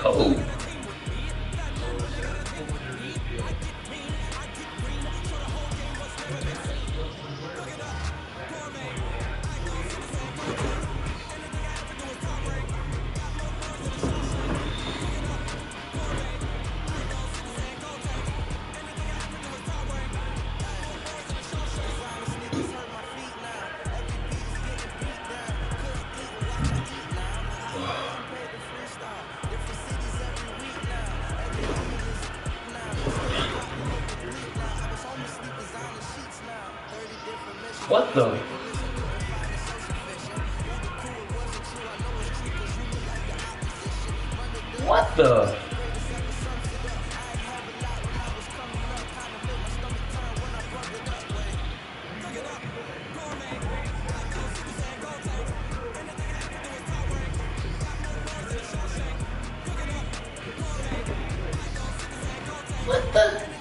Cold. What the? What the? What the?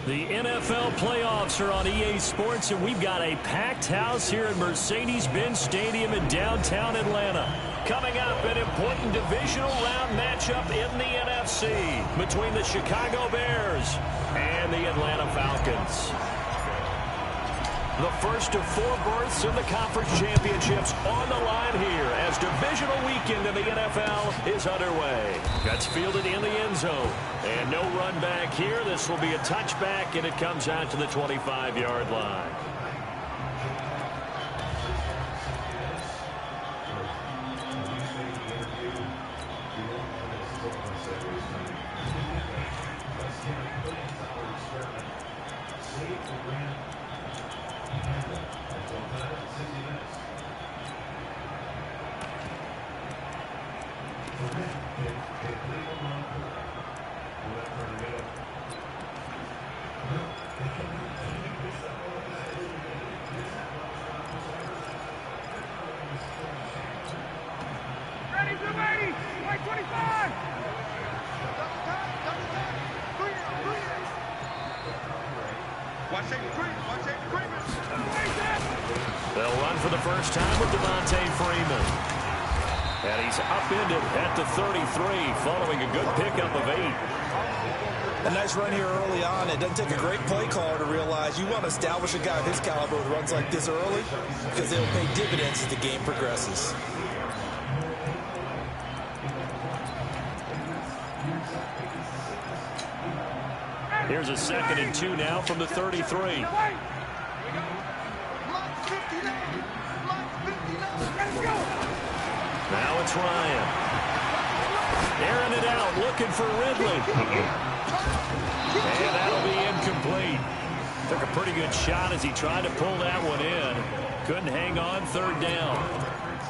The NFL playoffs are on EA Sports, and we've got a packed house here at Mercedes-Benz Stadium in downtown Atlanta. Coming up, an important divisional round matchup in the NFC between the Chicago Bears and the Atlanta Falcons. The first of 4 berths in the conference championships on the line here as divisional weekend in the NFL is underway. That's fielded in the end zone. And no run back here. This will be a touchback, and it comes out to the 25-yard line. They'll run for the first time with Freeman. And he's upended at the 33 following a good pickup of 8. A nice run here early on. It doesn't take a great play caller to realize you want to establish a guy of his caliber who runs like this early because they'll pay dividends as the game progresses. Here's a 2nd and 2 now from the 33. Now it's Ryan. Airing it out, looking for Ridley. And that'll be incomplete. Took a pretty good shot as he tried to pull that one in. Couldn't hang on, 3rd down.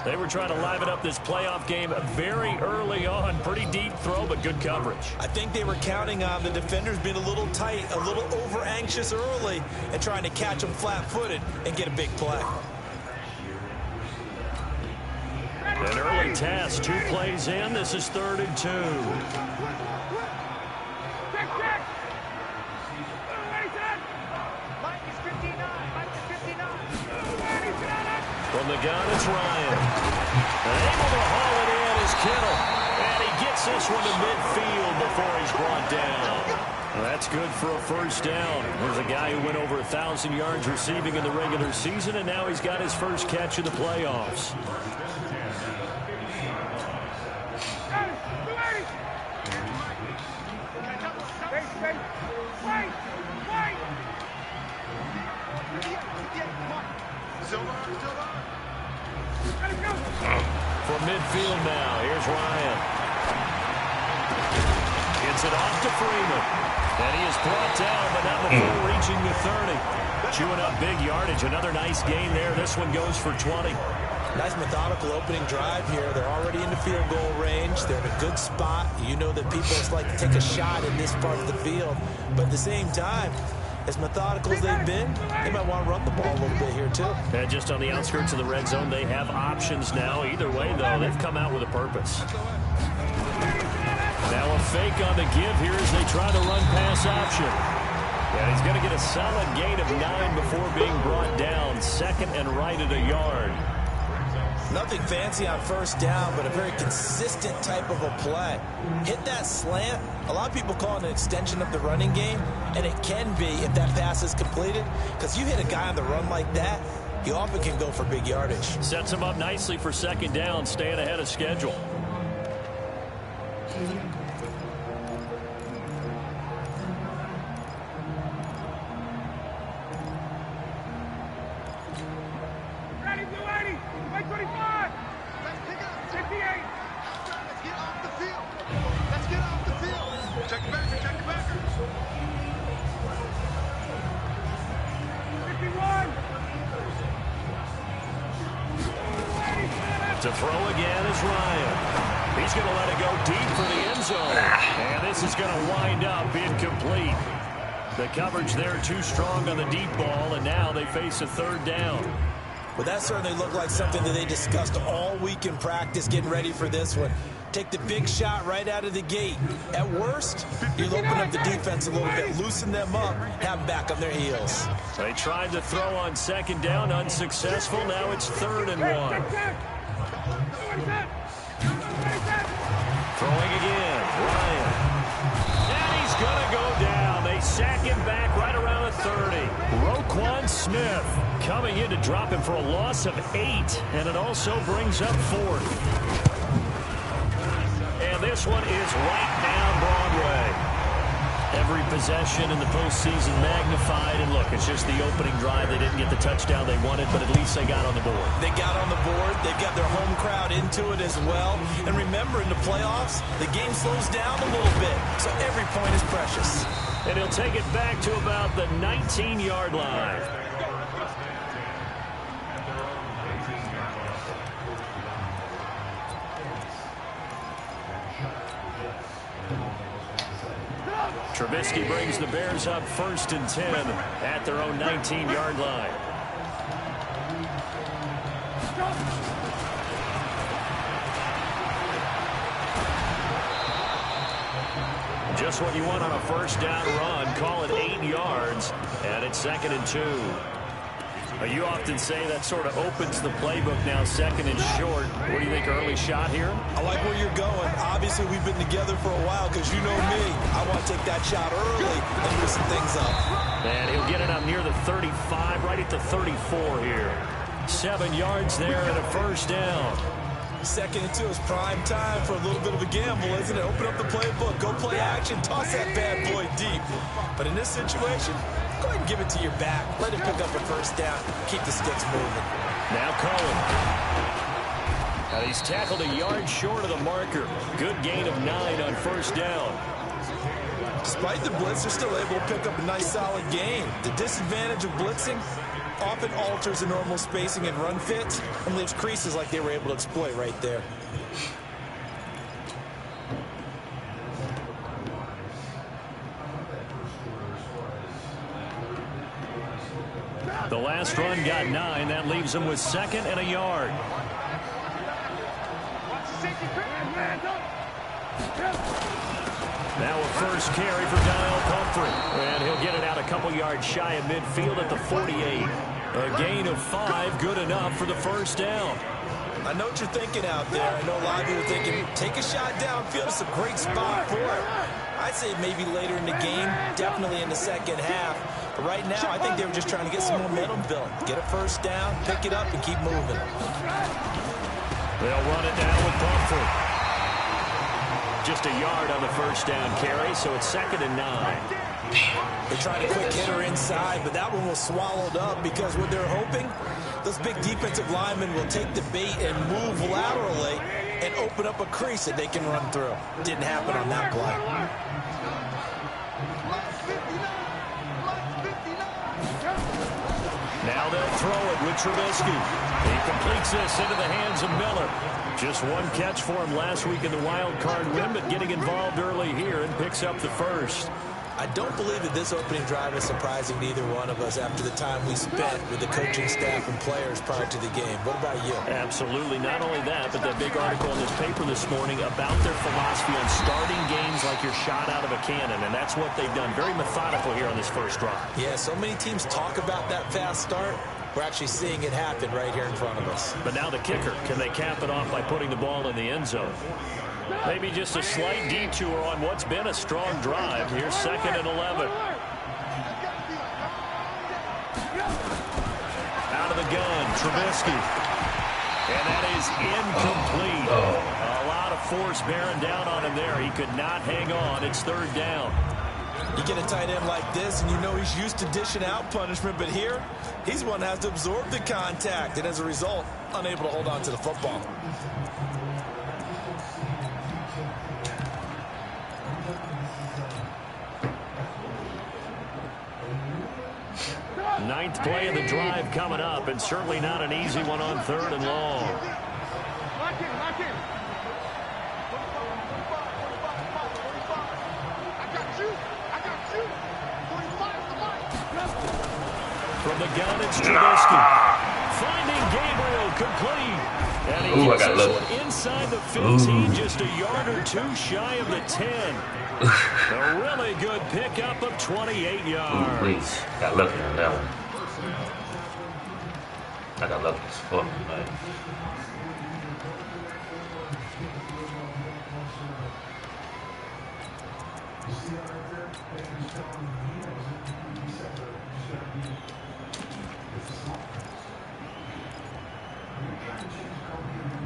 They were trying to liven up this playoff game very early on. Pretty deep throw, but good coverage. I think they were counting on the defenders being a little tight, a little over-anxious early, and trying to catch them flat-footed and get a big play. An early test, 2 plays in. This is 3rd and 2. From the gun, it's Ryan. Able to haul it in is Kittle. And he gets this one to midfield before he's brought down. Well, that's good for a first down. There's a guy who went over 1,000 yards receiving in the regular season, and now he's got his first catch in the playoffs. From midfield now, here's Ryan. Gets it off to Freeman. And he is brought down, but not before reaching the 30. Chewing up big yardage. Another nice gain there. This one goes for 20. Nice methodical opening drive here. They're already in the field goal range. They're in a good spot. You know that people just like to take a shot in this part of the field. But at the same time, as methodical as they've been, they might want to run the ball a little bit here, too. And just on the outskirts of the red zone, they have options now. Either way, though, they've come out with a purpose. Now a fake on the give here as they try to run pass option. And he's going to get a solid gain of 9 before being brought down. 2nd and right at a yard. Nothing fancy on first down, but a very consistent type of a play. Hit that slant. A lot of people call it an extension of the running game, and it can be if that pass is completed, because you hit a guy on the run like that, he often can go for big yardage. Sets him up nicely for 2nd down, staying ahead of schedule. To throw again is Ryan. He's going to let it go deep for the end zone. And this is going to wind up incomplete. The coverage there too strong on the deep ball, and now they face a third down. Well, that certainly looked like something that they discussed all week in practice, getting ready for this one. Take the big shot right out of the gate. At worst, you'll open up the defense a little bit, loosen them up, have them back on their heels. They tried to throw on second down, unsuccessful. Now it's 3rd and 1. Throwing again, Ryan. And he's going to go down. They sack him back right around the 30. Roquan Smith coming in to drop him for a loss of 8, and it also brings up 4th. And this one is right down Broadway. Every possession in the postseason magnified. And look, it's just the opening drive. They didn't get the touchdown they wanted, but at least they got on the board. They got on the board. They've got their home crowd into it as well. And remember, in the playoffs, the game slows down a little bit. So every point is precious. And he'll take it back to about the 19-yard line. Trubisky brings the Bears up 1st and 10 at their own 19-yard line. Just what you want on a first down run. Call it 8 yards, and it's 2nd and 2. You often say that sort of opens the playbook now, 2nd and short. What do you think, early shot here? I like where you're going. Obviously, we've been together for a while because you know me. I want to take that shot early and loosen things up. And he'll get it up near the 35, right at the 34 here. 7 yards there and a first down. 2nd and 2 is prime time for a little bit of a gamble, isn't it? Open up the playbook, go play action, toss that bad boy deep. But in this situation, go ahead and give it to your back. Let him pick up a first down. Keep the sticks moving. Now Cohen. And he's tackled a yard short of the marker. Good gain of 9 on first down. Despite the blitz, they're still able to pick up a nice solid gain. The disadvantage of blitzing often alters the normal spacing and run fits and leaves creases like they were able to exploit right there. The last run got 9. That leaves him with 2nd and a yard. Now a first carry for Donnell Pumphrey. And he'll get it out a couple yards shy of midfield at the 48. A gain of 5, good enough for the first down. I know what you're thinking out there. I know a lot of you are thinking, take a shot downfield. It's a great spot for it. I'd say maybe later in the game, definitely in the second half. But right now, I think they were just trying to get some momentum built. Get a first down, pick it up, and keep moving. They'll run it down with Pumphrey. Just a yard on the first down carry, so it's 2nd and 9. They tried a quick hitter inside, but that one was swallowed up because what they're hoping, those big defensive linemen will take the bait and move laterally and open up a crease that they can run through. Didn't happen on that play. Now they'll throw it with Trubisky. He completes this into the hands of Miller. Just one catch for him last week in the wild card win, but getting involved early here and picks up the first. I don't believe that this opening drive is surprising to either one of us after the time we spent with the coaching staff and players prior to the game. What about you? Absolutely. Not only that, but that big article in this paper this morning about their philosophy on starting games like you're shot out of a cannon, and that's what they've done. Very methodical here on this first drive. Yeah, so many teams talk about that fast start. We're actually seeing it happen right here in front of us. But now the kicker. Can they cap it off by putting the ball in the end zone? Maybe just a slight detour on what's been a strong drive. Here's 2nd and 11. Out of the gun, Trubisky. And that is incomplete. A lot of force bearing down on him there. He could not hang on. It's 3rd down. You get a tight end like this, and you know he's used to dishing out punishment, but here, he's one that has to absorb the contact, and as a result, unable to hold on to the football. Ninth play of the drive coming up, and certainly not an easy one on 3rd and long. From the gun, it's Trubisky. Finding Gabriel complete. And he gets this one inside the 15, just a yard or two shy of the 10. A really good pickup of 28 yards. Please. Got lucky on that one. I got lucky as fuck, man.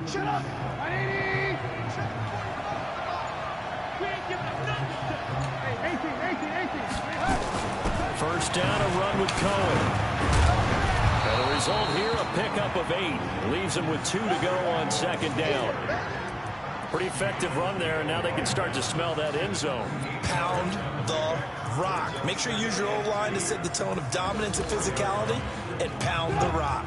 Shut up! First down, a run with Cohen. And the result here, a pickup of 8. Leaves him with 2 to go on second down. Pretty effective run there, and now they can start to smell that end zone. Pound the rock. Make sure you use your O-line to set the tone of dominance and physicality, and pound the rock.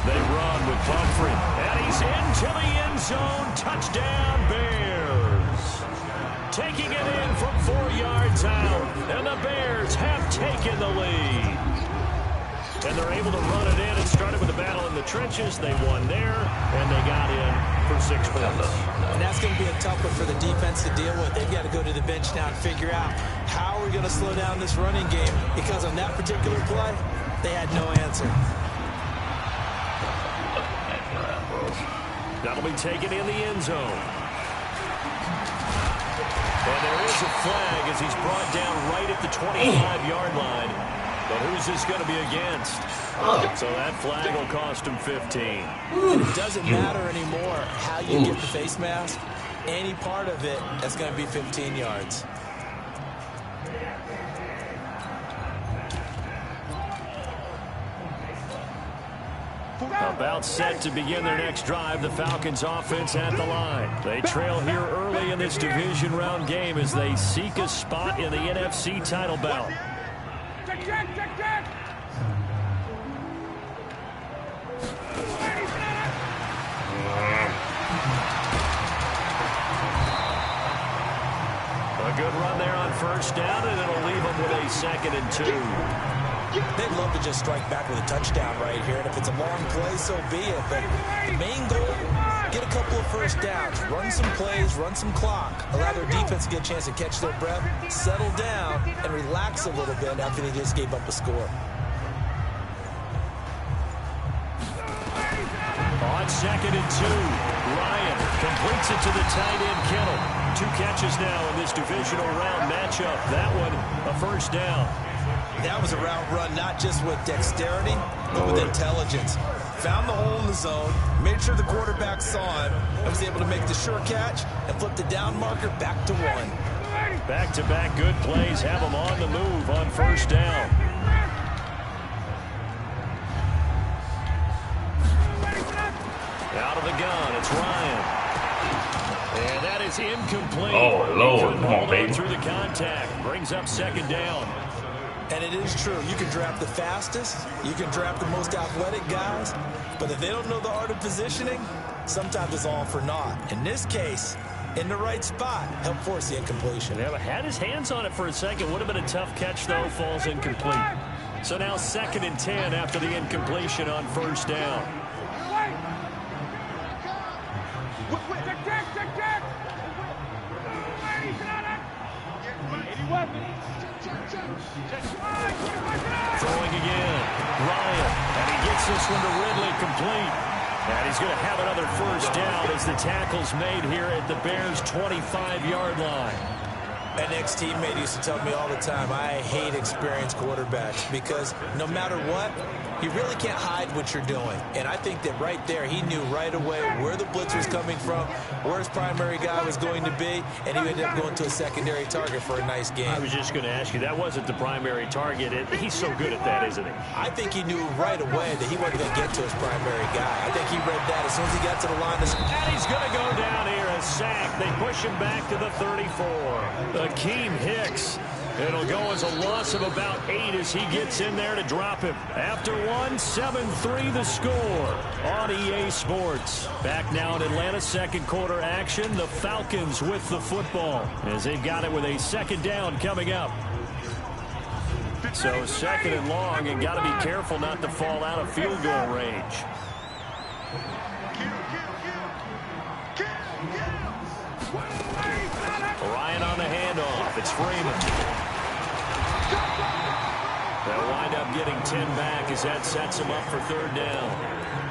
They run with Pumphrey, and he's into the end zone. Touchdown, Bears. Taking it in from 4 yards out, and the Bears have taken the lead. And they're able to run it in. It started with a battle in the trenches. They won there, and they got in for 6 points. And that's going to be a tough one for the defense to deal with. They've got to go to the bench now and figure out how we're going to slow down this running game, because on that particular play, they had no answer. That'll be taken in the end zone. And there is a flag as he's brought down right at the 25-yard line. But who's this going to be against? So that flag will cost him 15. And it doesn't matter anymore how you get the face mask. Any part of it, that's going to be 15 yards. About set to begin their next drive, the Falcons offense at the line. They trail here early in this division round game as they seek a spot in the NFC title bout. A good run there on first down, and it'll leave them with a 2nd and 2. They'd love to just strike back with a touchdown right here, and if it's a long play, so be it. But the main goal, get a couple of first downs, run some plays, run some clock, allow their defense to get a chance to catch their breath, settle down, and relax a little bit after they just gave up a score. On 2nd and 2, Ryan completes it to the tight end, Kittle. 2 catches now in this divisional round matchup. That one, a first down. That was a route run, not just with dexterity, but with intelligence. Found the hole in the zone, made sure the quarterback saw him, and was able to make the sure catch and flip the down marker back to 1. Back-to-back good plays have them on the move on first down. Out of the gun, it's Ryan. And that is incomplete. Oh, Lord, come on, baby. Through the contact, brings up 2nd down. And it is true. You can draft the fastest. You can draft the most athletic guys. But if they don't know the art of positioning, sometimes it's all for naught. In this case, in the right spot, helped force the incompletion. Yeah, had his hands on it for a second. Would have been a tough catch, though. Falls incomplete. So now 2nd and 10 after the incompletion on first down. Throwing again. Ryan. And he gets this one to Ridley complete. And he's going to have another first down as the tackle's made here at the Bears' 25-yard line. An ex-teammate used to tell me all the time, I hate experienced quarterbacks because no matter what, you really can't hide what you're doing. And I think that right there, he knew right away where the blitz was coming from, where his primary guy was going to be, and he ended up going to a secondary target for a nice game. I was just going to ask you, that wasn't the primary target. He's so good at that, isn't he? I think he knew right away that he wasn't going to get to his primary guy. I think he read that as soon as he got to the line. And he's going to go down here, a sack. They push him back to the 34. Akeem Hicks It'll go as a loss of about 8 as he gets in there to drop him. After one, 7-3 the score on EA Sports. Back now in Atlanta, second quarter action. The Falcons with the football as they've got it with a second down coming up. So second and long, and got to be careful not to fall out of field goal range. Ryan on the handoff. It's Freeman. They'll wind up getting 10 back as that sets him up for third down.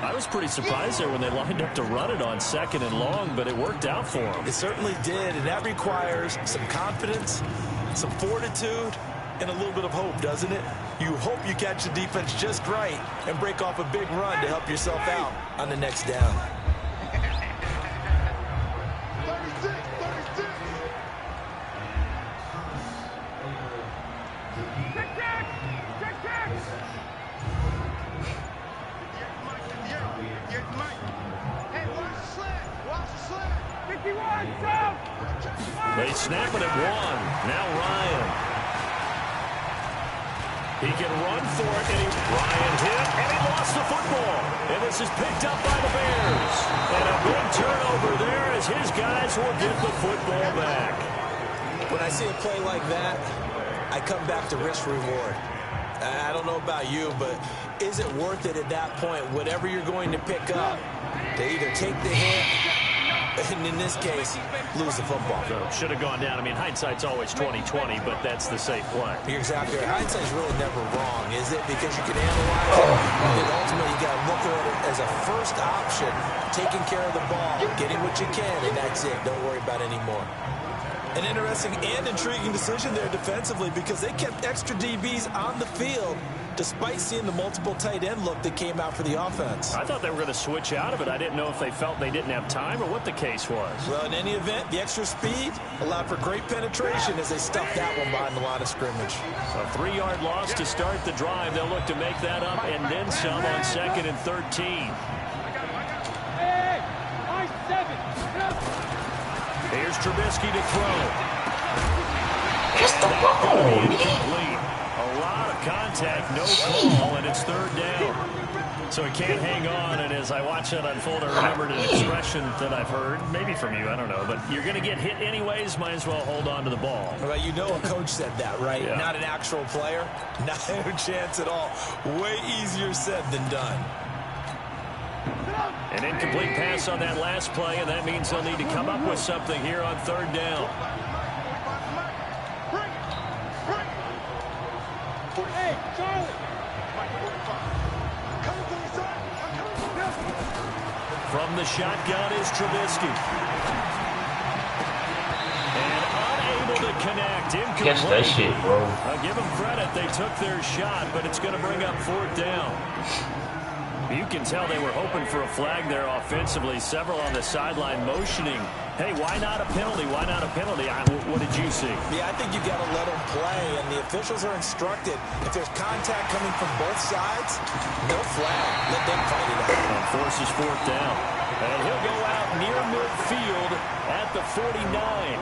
I was pretty surprised there when they lined up to run it on second and long, but it worked out for them. It certainly did, and that requires some confidence, some fortitude, and a little bit of hope, doesn't it? You hope you catch the defense just right and break off a big run to help yourself out on the next down. They snap it at one. Now Ryan. He can run for it, and Ryan hit, and he lost the football. And this is picked up by the Bears. And a big turnover there as his guys will get the football back. When I see a play like that, I come back to risk-reward. I don't know about you, but is it worth it at that point, whatever you're going to pick up, to either take the hit, and in this case, lose the football? So should have gone down. I mean, hindsight's always 20/20, but that's the safe play. You're exactly right. Hindsight's really never wrong, is it? Because you can analyze it, and ultimately you got to look at it as a first option, taking care of the ball, getting what you can, and that's it. Don't worry about it anymore. An interesting and intriguing decision there defensively because they kept extra DBs on the field despite seeing the multiple tight end look that came out for the offense. I thought they were going to switch out of it. I didn't know if they felt they didn't have time or what the case was. Well, in any event, the extra speed allowed for great penetration as they stuffed that one behind the line of scrimmage. A 3-yard loss to start the drive. They'll look to make that up and then some on 2nd and 13. Here's Trubisky to throw. That's going to be incomplete. A lot of contact, no call, and it's third down. So he can't hang on, and as I watch that unfold, I remembered an expression that I've heard, maybe from you, I don't know, but you're going to get hit anyways, might as well hold on to the ball. Well, you know a coach said that, right? Yeah. Not an actual player. Not a chance at all. Way easier said than done. An incomplete pass on that last play, and that means they'll need to come up with something here on third down. From the shotgun is Trubisky. And unable to connect. Incomplete. Catch that shit, bro. I'll give them credit. They took their shot, but it's going to bring up fourth down. You can tell they were hoping for a flag there offensively. Several on the sideline motioning. Hey, why not a penalty? Why not a penalty? What did you see? Yeah, I think you got to let them play, and the officials are instructed. If there's contact coming from both sides, no flag. Let them fight it out. And forces fourth down. And he'll go out near midfield at the 49.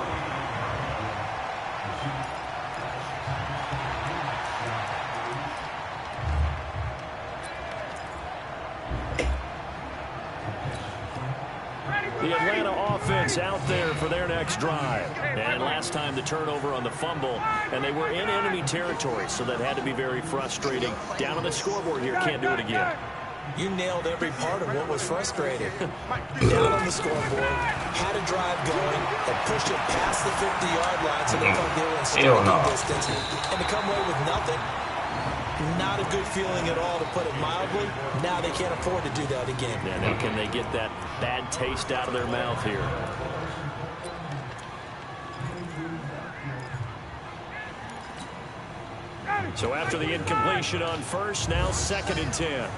The Atlanta offense out there for their next drive. And last time the turnover on the fumble, and they were in enemy territory, so that had to be very frustrating. Down on the scoreboard here, can't do it again. You nailed every part of what was frustrating. Down on the scoreboard, had a drive going, and pushed it past the 50-yard line so they thought they were in striking distance. And to come away with nothing, not a good feeling at all, to put it mildly. Now they can't afford to do that again. And now can they get that bad taste out of their mouth here? So after the incompletion on first, now 2nd and 10.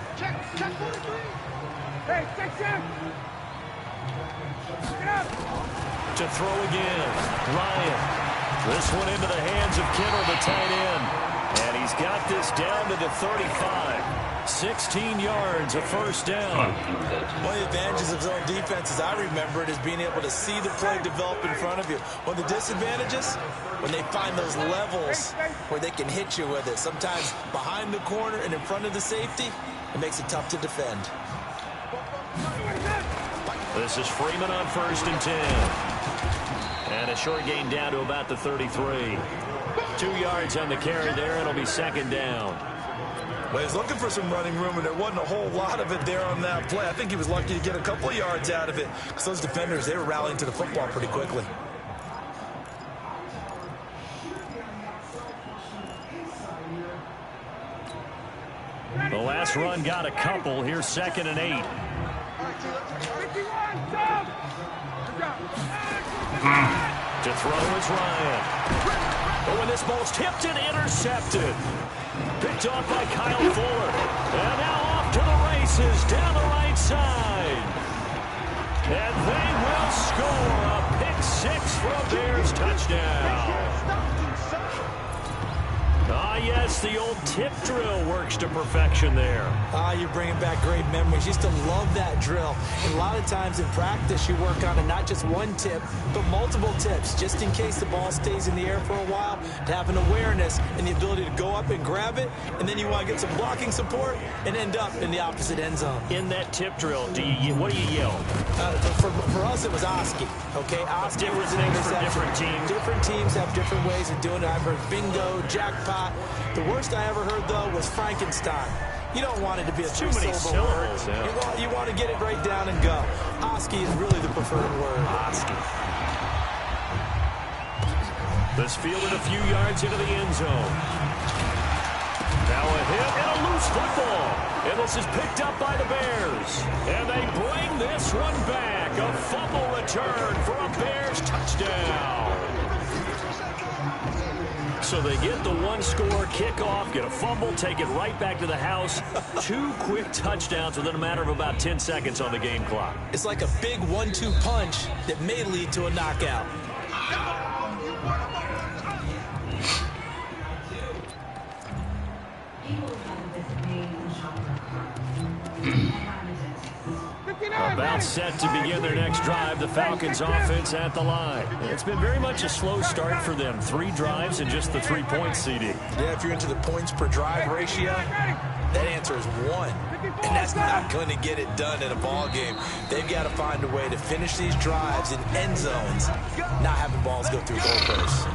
To throw again, Ryan. This one into the hands of Kittle, the tight end. And he's got this down to the 35. 16 yards, a first down. One of the advantages of zone defense, as I remember it, is being able to see the play develop in front of you. One of the disadvantages, when they find those levels where they can hit you with it, sometimes behind the corner and in front of the safety, it makes it tough to defend. This is Freeman on 1st and 10. And a short gain down to about the 33. 2 yards on the carry there. It'll be 2nd down. Well, he's looking for some running room, and there wasn't a whole lot of it there on that play. I think he was lucky to get a couple of yards out of it, because those defenders, they were rallying to the football pretty quickly. The last run got a couple. Here's 2nd and 8. To throw is Ryan. But when this ball's tipped and intercepted. Picked off by Kyle Fuller. And now off to the races down the right side. And they will score a pick 6 for a Bears touchdown. Ah, yes, the old tip drill works to perfection there. Ah, you're bringing back great memories. Used to love that drill. And a lot of times in practice, you work on it, not just one tip, but multiple tips, just in case the ball stays in the air for a while, to have an awareness and the ability to go up and grab it, and then you want to get some blocking support and end up in the opposite end zone. In that tip drill, what do you yell? For us, it was Oski. Okay, Oski was an things for interception. different teams. Different teams have different ways of doing it. I've heard bingo, jackpot. The worst I ever heard, though, was Frankenstein. You don't want it to be a too many syllables. Yeah. You want to get it right down and go. Oski is really the preferred word. Oski. This fielded a few yards into the end zone. Now a hit and a loose football. And this is picked up by the Bears. And they bring this one back. A fumble return for a Bears touchdown. So they get the one-score kickoff, get a fumble, take it right back to the house. 2 quick touchdowns within a matter of about 10 seconds on the game clock. It's like a big 1-2 punch that may lead to a knockout. About set to begin their next drive, the Falcons offense at the line. It's been very much a slow start for them. 3 drives and just the 3 points, CD. Yeah, if you're into the points per drive ratio, that answer is 1. And that's not going to get it done in a ball game. They've got to find a way to finish these drives in end zones, not having balls go through goalposts.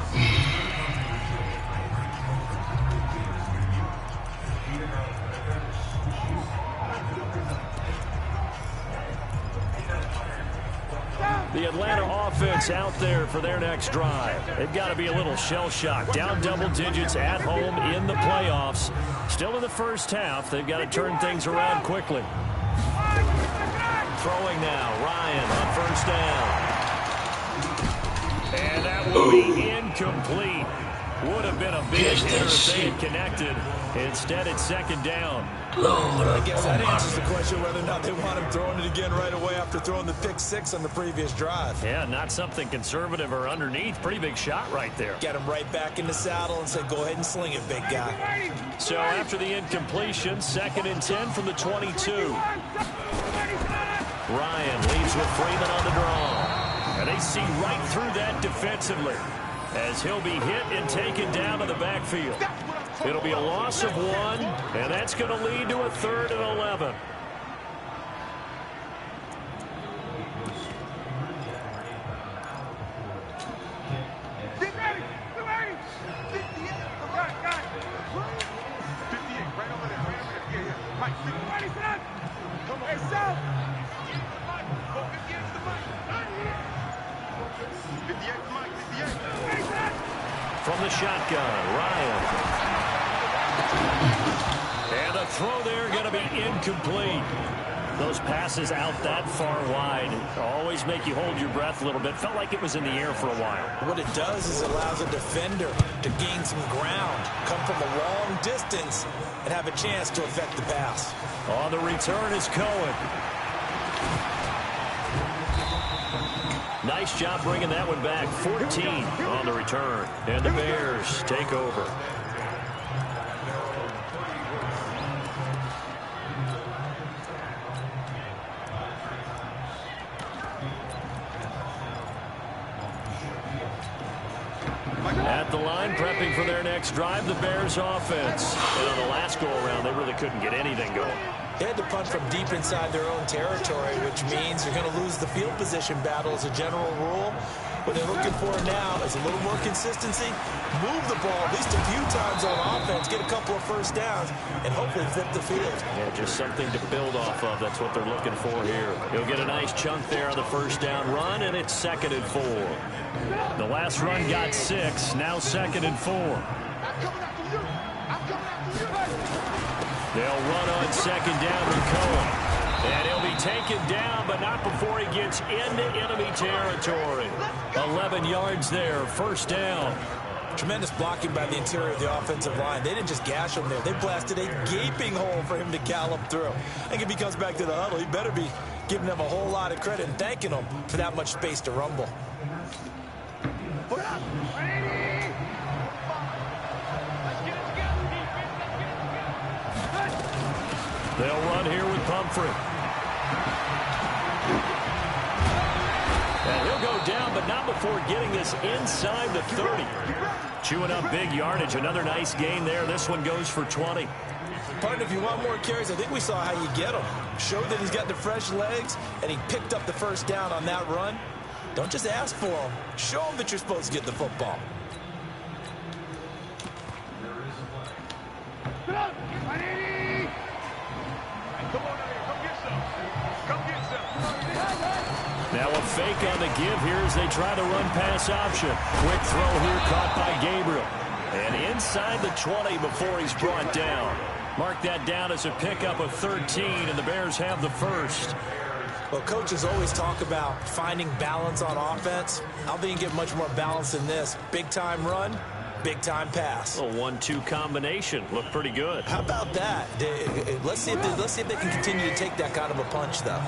The Atlanta offense out there for their next drive. They've got to be a little shell-shocked. Down double digits at home in the playoffs. Still in the first half. They've got to turn things around quickly. Throwing now. Ryan on 1st down. And that will be incomplete. Would have been a big hit if they had connected. Instead, it's 2nd down. I guess that answers the question whether or not they want him throwing it again right away after throwing the pick 6 on the previous drive. Yeah, not something conservative or underneath. Pretty big shot right there. Get him right back in the saddle and say, go ahead and sling it, big guy. So after the incompletion, 2nd and 10 from the 22. Ryan leaves with Freeman on the draw. And they see right through that defensively as he'll be hit and taken down to the backfield. It'll be a loss of 1, and that's going to lead to a 3rd and 11. Get ready! Get ready! 58! Got it! 58, right over there, right over there. Yeah, yeah. Mike, 50. Ready, son! Come on. Hey, South! 58 to the mic. 58 to the mic, 58. Ready, son! From the shotgun, Ryan. And the throw there going to be incomplete. Those passes out that far wide always make you hold your breath a little bit. Felt like it was in the air for a while. What it does is it allows a defender to gain some ground, come from a long distance, and have a chance to affect the pass. On the return is Cohen. Nice job bringing that one back. 14 on the return. And the Bears take over. at the line, prepping for their next drive, the Bears offense. And on the last go-around, they really couldn't get anything going. They had to punt from deep inside their own territory, which means you're going to lose the field position battle as a general rule. What they're looking for now is a little more consistency, move the ball at least a few times on offense, get a couple of first downs, and hopefully flip the field. Yeah, just something to build off of. That's what they're looking for here. He'll get a nice chunk there on the first down run, and it's 2nd and 4. The last run got 6, now 2nd and 4. They'll run on 2nd down with Cohen. And he'll be taken down, but not before he gets into enemy territory. 11 yards there, 1st down. Tremendous blocking by the interior of the offensive line. They didn't just gash him there. They blasted a gaping hole for him to gallop through. I think if he comes back to the huddle, he better be giving them a whole lot of credit and thanking them for that much space to rumble. They'll run here with Pumphrey. And he'll go down, but not before getting this inside the 30. Chewing up big yardage. Another nice gain there. This one goes for 20. Partner, if you want more carries, I think we saw how you get him. Showed that he's got the fresh legs, and he picked up the first down on that run. Don't just ask for him. Show him that you're supposed to get the football. Now a fake on the give here as they try to run pass option. Quick throw here caught by Gabriel. And inside the 20 before he's brought down. Mark that down as a pickup of 13, and the Bears have the first. Well, coaches always talk about finding balance on offense. I don't think you can get much more balance than this. Big-time run, big-time pass. A 1-2 combination. Looked pretty good. How about that? Let's see if they can continue to take that kind of a punch, though.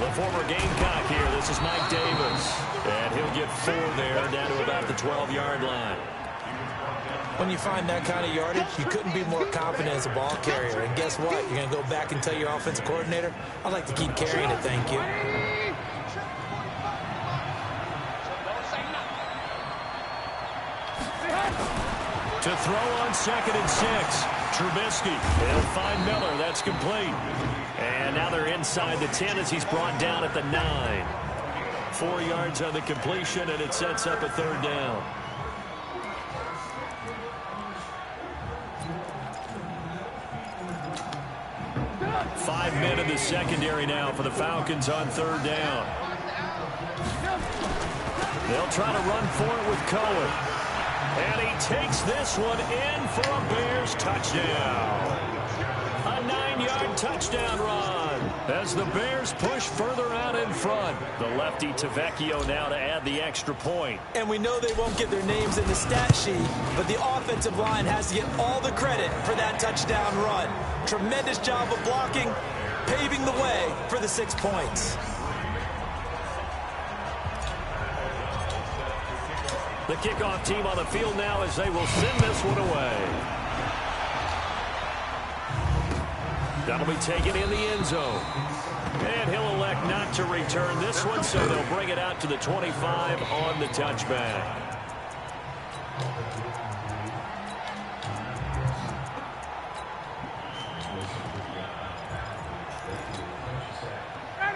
The former Gamecock here. This is Mike Davis. And he'll get 4 there, down to about the 12-yard line. When you find that kind of yardage, you couldn't be more confident as a ball carrier. And guess what? You're going to go back and tell your offensive coordinator, I'd like to keep carrying it, thank you. To throw on 2nd and 6. Trubisky. They'll find Miller. That's complete. And now they're inside the 10 as he's brought down at the 9. 4 yards on the completion, and it sets up a 3rd down. 5 men in the secondary now for the Falcons on 3rd down. They'll try to run for it with Cohen. And he takes this one in for a Bears touchdown. A 9-yard touchdown run as the Bears push further out in front. The lefty Tavecchio now to add the extra point. And we know they won't get their names in the stat sheet, but the offensive line has to get all the credit for that touchdown run. Tremendous job of blocking, paving the way for the 6 points. The kickoff team on the field now as they will send this one away. That'll be taken in the end zone. And he'll elect not to return this one, so they'll bring it out to the 25 on the touchback.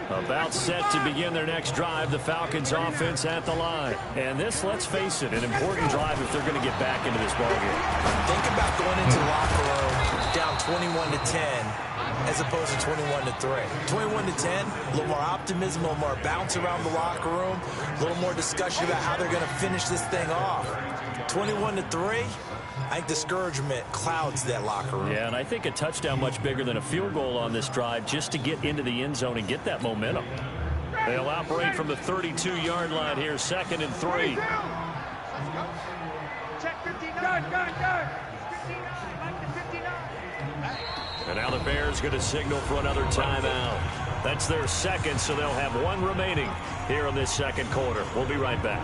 About set to begin their next drive, the Falcons offense at the line. And this, let's face it, an important drive if they're going to get back into this ballgame. Think about going into the locker room down 21-10 as opposed to 21-3. 21-10, a little more optimism, a little more bounce around the locker room, a little more discussion about how they're going to finish this thing off. 21-3, I think discouragement clouds that locker room. Yeah, and I think a touchdown much bigger than a field goal on this drive just to get into the end zone and get that momentum. They'll operate from the 32-yard line here, 2nd and 3. Check 59. And now the Bears going to signal for another timeout. That's their second, so they'll have 1 remaining here in this second quarter. We'll be right back.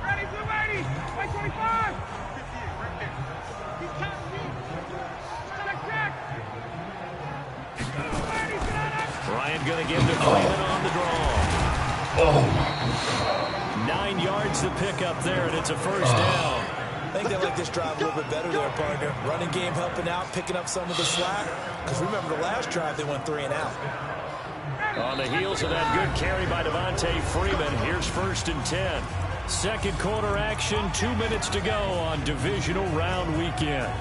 Ready, blue 80. 25. 58, right there. He's counting me. Check. Blue 80, sit on it. again to Freeman on the draw. Oh. 9 yards to pick up there, and it's a first down. I think they like this drive a little bit better there, partner. Running game helping out, picking up some of the slack. Because remember, the last drive, they went 3 and out. On the heels of that good carry by Devontae Freeman, here's 1st and 10. Second quarter action, 2 minutes to go on divisional round weekend.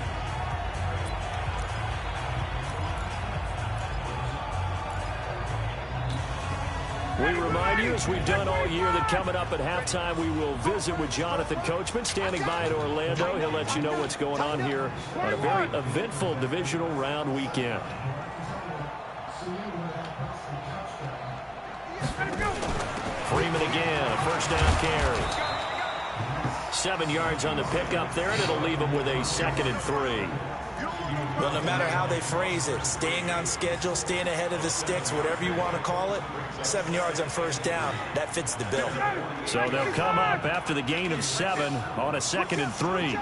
We remind you, as we've done all year, that coming up at halftime, we will visit with Jonathan Coachman, standing by in Orlando. He'll let you know what's going on here on a very eventful divisional round weekend. Freeman again, a first down carry. 7 yards on the pickup there, and it'll leave him with a 2nd and 3. Well, no matter how they phrase it, staying on schedule, staying ahead of the sticks, whatever you want to call it, 7 yards on first down, that fits the bill. So they'll come up after the gain of 7 on a 2nd and 3.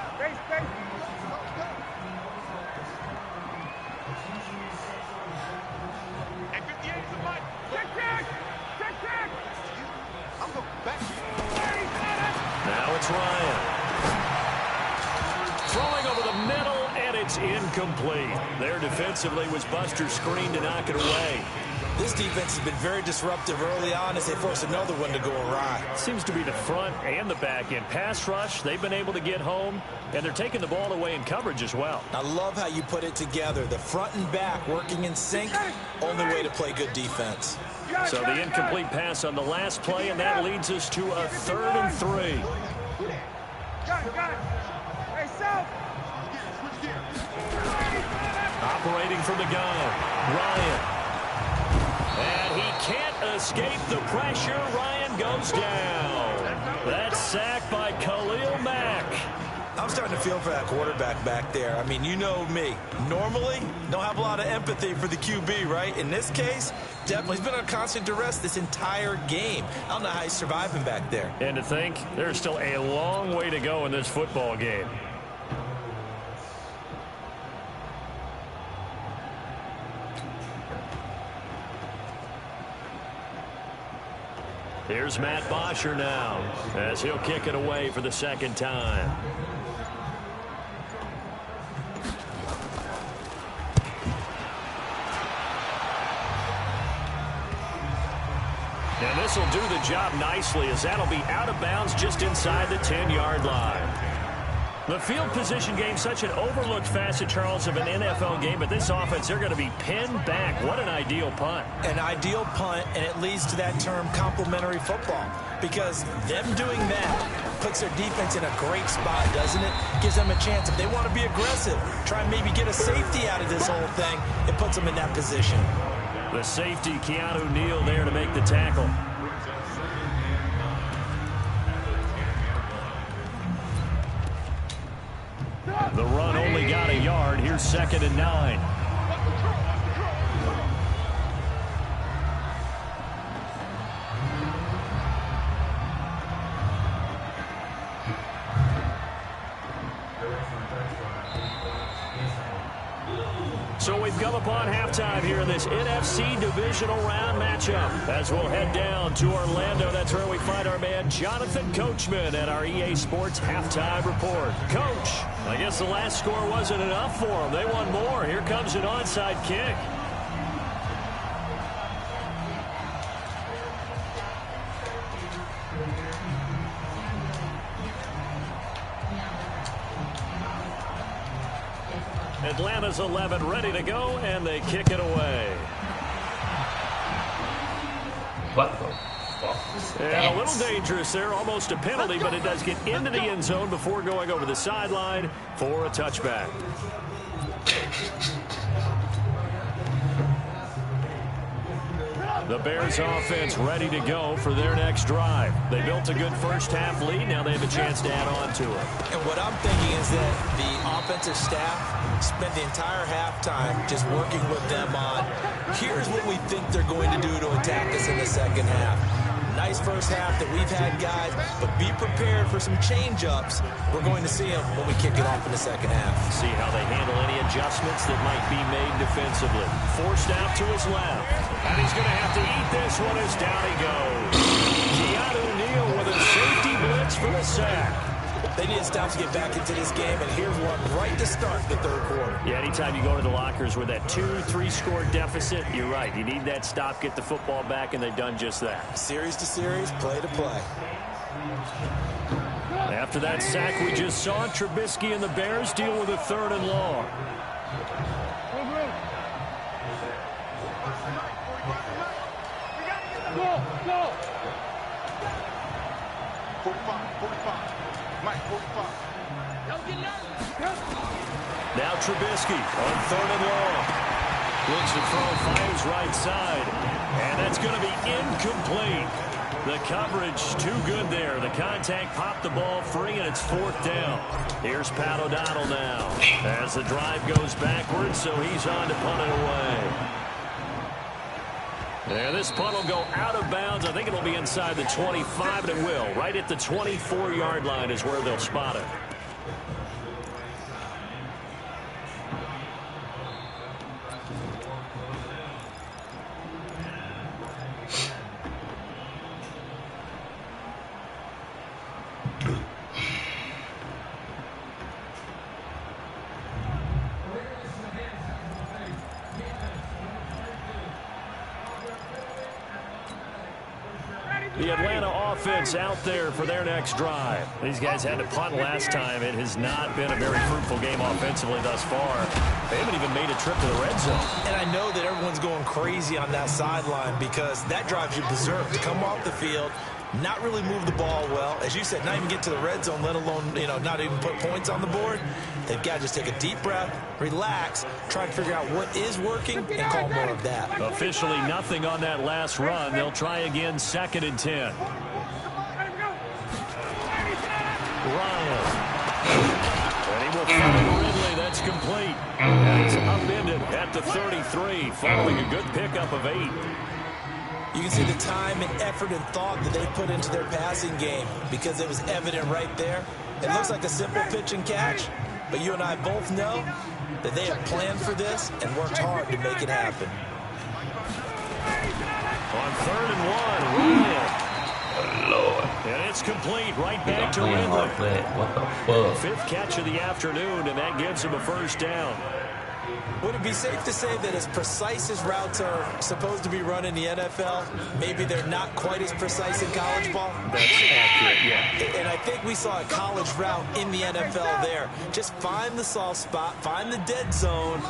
Now it's Ryan. Throwing over the middle, and it's incomplete. There defensively was Buster screen to knock it away. This defense has been very disruptive early on as they force another one to go awry. Seems to be the front and the back end. Pass rush, they've been able to get home, and they're taking the ball away in coverage as well. I love how you put it together. The front and back working in sync, only way to play good defense. So the incomplete pass on the last play, and that leads us to a 3rd and 3. Operating from the gun, Ryan. And he can't escape the pressure. Ryan goes down. That's sacked by Khalil Mack. I'm starting to feel for that quarterback back there. I mean, you know me. Normally, don't have a lot of empathy for the QB, right? In this case, definitely. He's been on constant duress this entire game. I don't know how he's surviving back there. And to think, there's still a long way to go in this football game. Here's Matt Bosher now, as he'll kick it away for the 2nd time. And this will do the job nicely, as that'll be out of bounds just inside the 10-yard line. The field position game, such an overlooked facet, Charles, of an NFL game, but this offense, they're going to be pinned back. What an ideal punt. An ideal punt, and it leads to that term complementary football, because them doing that puts their defense in a great spot, doesn't it? Gives them a chance. If they want to be aggressive, try and maybe get a safety out of this whole thing, it puts them in that position. The safety, Keanu Neal, there to make the tackle. The run only got a yard. Here's 2nd and 9. So we've come upon halftime here in this NFC divisional round matchup. As we'll head down to Orlando, that's where we find our man Jonathan Coachman at our EA Sports halftime report. Coach, I guess the last score wasn't enough for them. They want more. Here comes an onside kick. Atlanta's 11 ready to go, and they kick it away. What the fuck? And a little dangerous there, almost a penalty, but it does get into the end zone before going over the sideline for a touchback. The Bears offense ready to go for their next drive. They built a good first half lead. Now they have a chance to add on to it. And what I'm thinking is that the offensive staff spent the entire halftime just working with them on, here's what we think they're going to do to attack us in the second half. nice first half that we've had, guys, but be prepared for some change-ups. We're going to see them when we kick it off in the second half. See how they handle any adjustments that might be made defensively. Forced out to his left. And he's going to have to eat this one as down he goes. Keanu Neal with a safety blitz for the sack. They need to stop to get back into this game, and here's one right to start the third quarter. Yeah, anytime you go to the lockers with that 2-3 score deficit, you're right. You need that stop, get the football back, and they've done just that. Series to series, play to play. After that sack we just saw, Trubisky and the Bears deal with a 3rd and long. Go! 45. Mike, 45. Now Trubisky on 3rd and long. Looks to throw, fires right side. And that's going to be incomplete. The coverage too good there. The contact popped the ball free, and it's 4th down. Here's Pat O'Donnell now as the drive goes backwards, so he's on to punt it away. And this punt will go out of bounds. I think it'll be inside the 25, and it will. Right at the 24-yard line is where they'll spot it. The Atlanta offense out there for their next drive. These guys had to punt last time. It has not been a very fruitful game offensively thus far. They haven't even made a trip to the red zone. And I know that everyone's going crazy on that sideline because that drives you berserk to come off the field, not really move the ball well. As you said, not even get to the red zone, let alone, not even put points on the board. They've got to just take a deep breath, relax, try to figure out what is working, and call more of that. Officially nothing on that last run. They'll try again, 2nd and 10. Ryan. And he will find Ridley. That's complete. And he's upended at the 33, following a good pickup of 8. You can see the time and effort and thought that they put into their passing game because it was evident right there. It looks like a simple pitch and catch, but you and I both know that they have planned for this and worked hard to make it happen. On 3rd and 1, Ryan. Oh, Lord. And it's complete right back to Ridley. What the fuck? 5th catch of the afternoon, and that gives him a 1st down. Would it be safe to say that as precise as routes are supposed to be run in the NFL, maybe they're not quite as precise in college ball? That's accurate, yeah. And I think we saw a college route in the NFL there. Just find the soft spot, find the dead zone,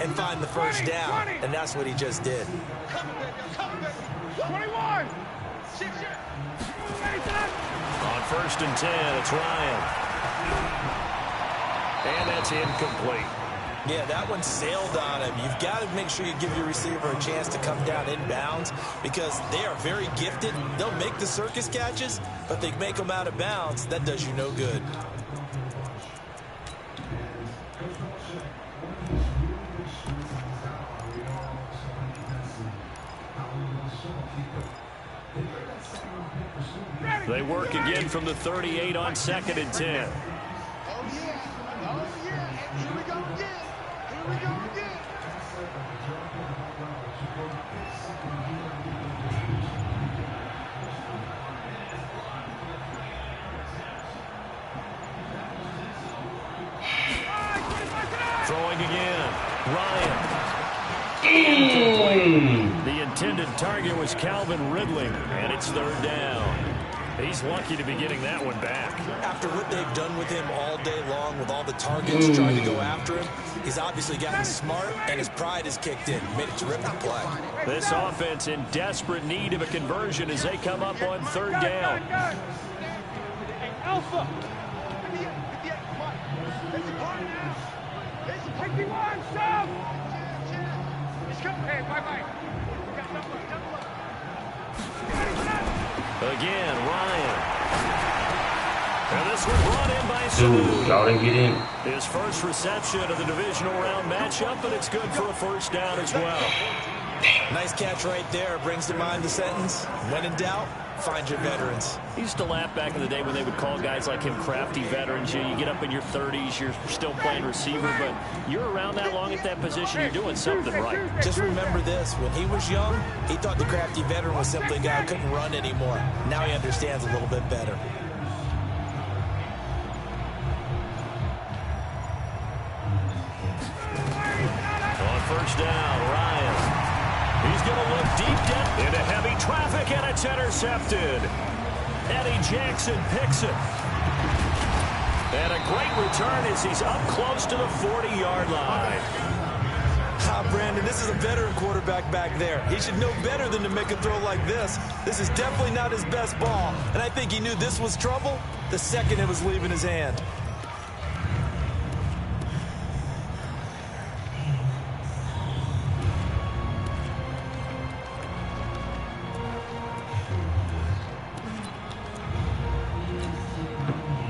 and find the 1st down. And that's what he just did. 21. On 1st and 10, it's Ryan. And that's incomplete. Yeah, that one sailed on him. You've got to make sure you give your receiver a chance to come down inbounds because they are very gifted. They'll make the circus catches, but they make them out of bounds. That does you no good. They work again from the 38 on 2nd and 10. Oh, yeah. And here we go again. Throwing again. Ryan. The intended target was Calvin Ridley, and it's 3rd down. He's lucky to be getting that one back. After what they've done with him all day long, with all the targets trying to go after him, he's obviously gotten smart, and his pride has kicked in. Made a terrific play. This offense in desperate need of a conversion as they come up on 3rd down. Alpha. 51, stop. Hey, bye-bye. Again, Ryan. And this one brought in by Sanu. Y'all didn't get in. His first reception of the divisional round matchup, and it's good for a 1st down as well. Nice catch right there. Brings to mind the sentence, when in doubt, find your veterans. I used to laugh back in the day when they would call guys like him crafty veterans. You get up in your 30s, you're still playing receiver, but you're around that long at that position, you're doing something right. Just remember this, when he was young, he thought the crafty veteran was simply a guy who couldn't run anymore. Now he understands a little bit better. On first down, Ryan. He's going to look deep down into heavy traffic, and it's intercepted. Eddie Jackson picks it. And a great return as he's up close to the 40-yard line. Brandon, this is a veteran quarterback back there. He should know better than to make a throw like this. This is definitely not his best ball. And I think he knew this was trouble the second it was leaving his hand.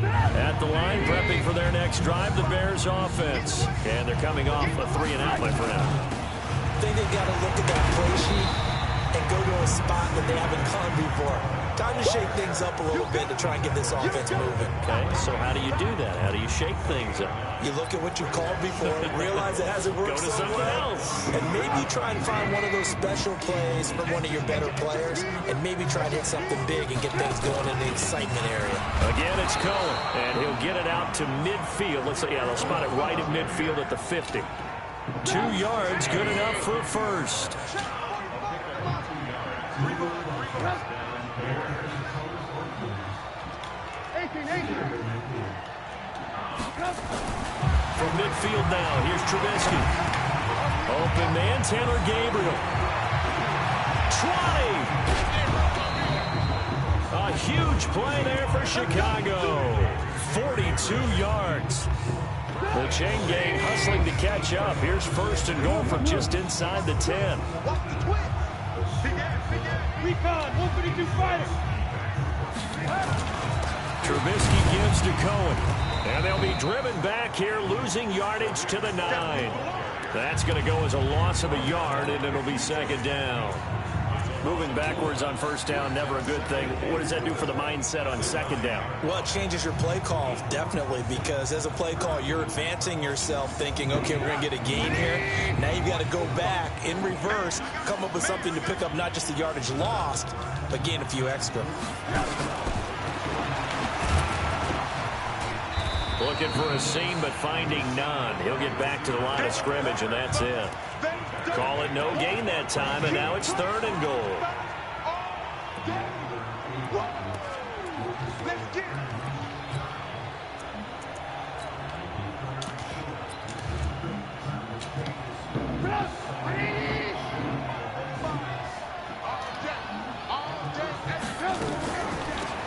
At the line, prepping for their next drive, the Bears offense. And they're coming off a 3-and-out, my friend. I think they've got to look at that play sheet and go to a spot that they haven't gone before. Time to shake things up a little bit to try and get this offense moving. Okay, so how do you do that? How do you shake things up? You look at what you called before, realize it hasn't worked so well, and maybe try and find one of those special plays from one of your better players, and maybe try to hit something big and get things going in the excitement area. Again, it's Cohen, and he'll get it out to midfield. Let's say, yeah, they'll spot it right at midfield at the 50. 2 yards, good enough for a first. From midfield now, here's Trubisky. Open man, Taylor Gabriel. 20. A huge play there for Chicago. 42 yards. The chain gang hustling to catch up. Here's first and goal from just inside the 10. Recon, 152 fighter. Trubisky gives to Cohen. And they'll be driven back here, losing yardage to the 9. That's going to go as a loss of a yard, and it'll be second down. Moving backwards on first down, never a good thing. What does that do for the mindset on second down? Well, it changes your play call, definitely, because as a play call, you're advancing yourself thinking, okay, we're going to get a gain here. Now you've got to go back in reverse, come up with something to pick up not just the yardage lost, but gain a few extra. Looking for a seam, but finding none. He'll get back to the line of scrimmage, and that's it. Call it no gain that time, and now it's third and goal.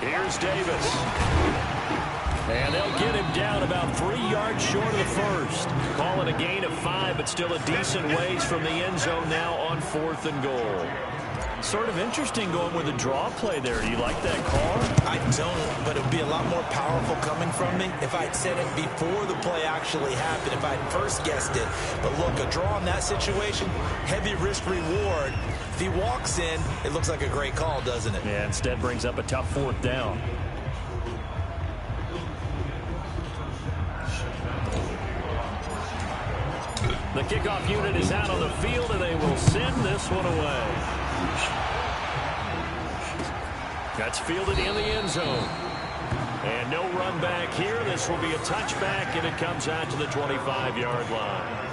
Here's Davis. And they'll get him down about 3 yards short of the first. Call it a gain of 5, but still a decent ways from the end zone now on fourth and goal. Sort of interesting going with a draw play there. Do you like that call? I don't, but it would be a lot more powerful coming from me if I'd said it before the play actually happened, if I'd first guessed it. But look, a draw in that situation, heavy risk reward. If he walks in, it looks like a great call, doesn't it? Yeah, instead brings up a tough fourth down. The kickoff unit is out on the field, and they will send this one away. That's fielded in the end zone. And no run back here. This will be a touchback, and it comes out to the 25-yard line.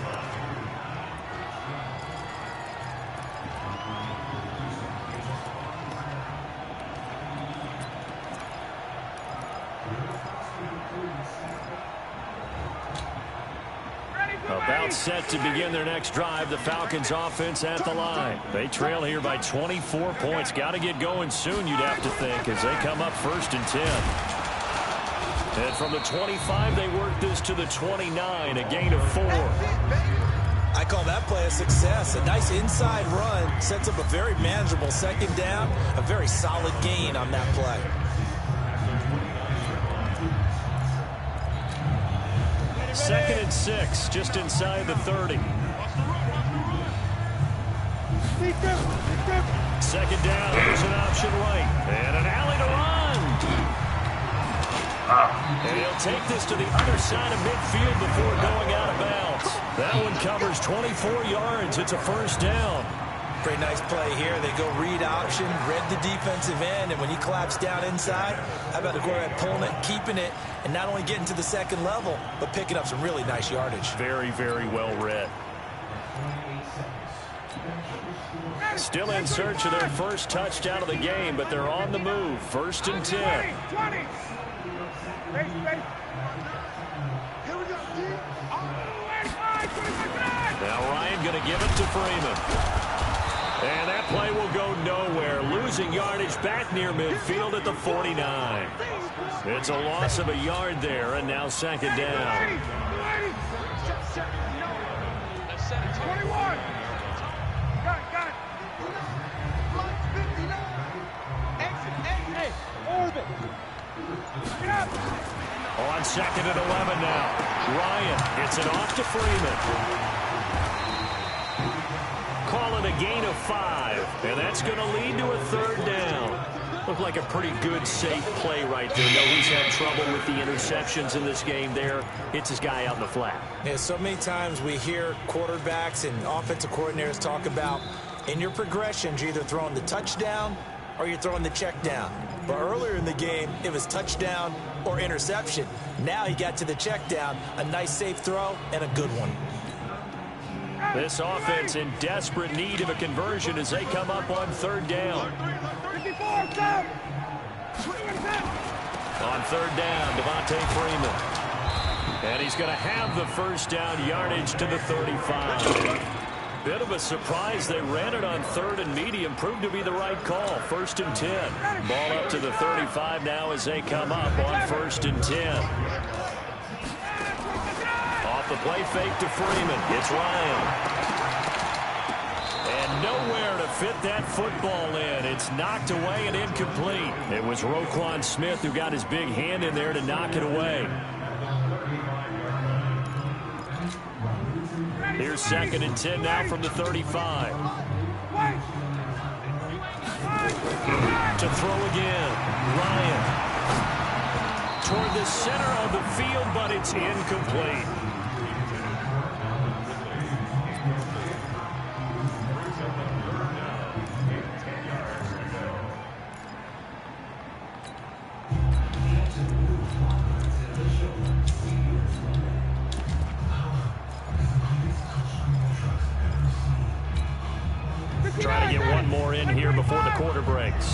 About set to begin their next drive. The Falcons offense at the line. They trail here by 24 points. Got to get going soon, you'd have to think, as they come up first and 10. And from the 25, they work this to the 29, a gain of 4. I call that play a success. A nice inside run sets up a very manageable second down, a very solid gain on that play. Second and 6, just inside the 30. Second down, here's an option right. And an alley to run. And he'll take this to the other side of midfield before going out of bounds. That one covers 24 yards. It's a first down. Pretty nice play here. They go read option, read the defensive end, and when he claps down inside, how about the quarterback pulling it, keeping it, and not only getting to the second level, but picking up some really nice yardage. Very, very well read. Still in search of their first touchdown of the game, but they're on the move. First and 10. 20. Here we go, D. Now Ryan going to give it to Freeman. And that play will go nowhere. Losing yardage back near midfield at the 49. It's a loss of a yard there, and now second down. 21. Got it. Exit. Orbit. Get up. On second and 11 now. Ryan gets it off to Freeman. Call it a gain of 5, and that's going to lead to a third down. Looked like a pretty good, safe play right there. No, he's had trouble with the interceptions in this game there. Hits his guy out in the flat. Yeah, so many times we hear quarterbacks and offensive coordinators talk about in your progressions, you're either throwing the touchdown or you're throwing the check down. But earlier in the game, it was touchdown or interception. Now he got to the check down, a nice safe throw, and a good one. This offense in desperate need of a conversion as they come up on third down. 54, On third down, Devontae Freeman. And he's going to have the first down yardage to the 35. Bit of a surprise. They ran it on third and medium. Proved to be the right call. First and 10. Ball up to the 35 now as they come up on first and 10. Off the play fake to Freeman. It's Ryan. And nowhere to fit that football in. It's knocked away and incomplete. It was Roquan Smith who got his big hand in there to knock it away. Here's second and 10 now from the 35. To throw again. Ryan. Toward the center of the field, but it's incomplete. Trying to get one more in here before the quarter breaks.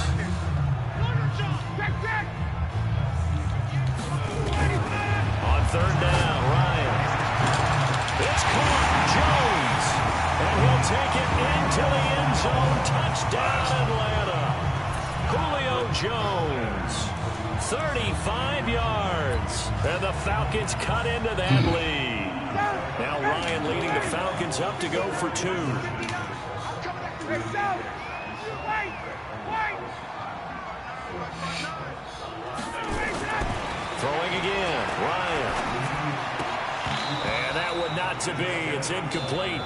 On third down, Ryan. It's caught. Jones. And he'll take it into the end zone. Touchdown, Atlanta. Julio Jones. 35 yards. And the Falcons cut into that lead. Now Ryan leading the Falcons up to go for 2. Throwing again, Ryan. And that one not to be. It's incomplete.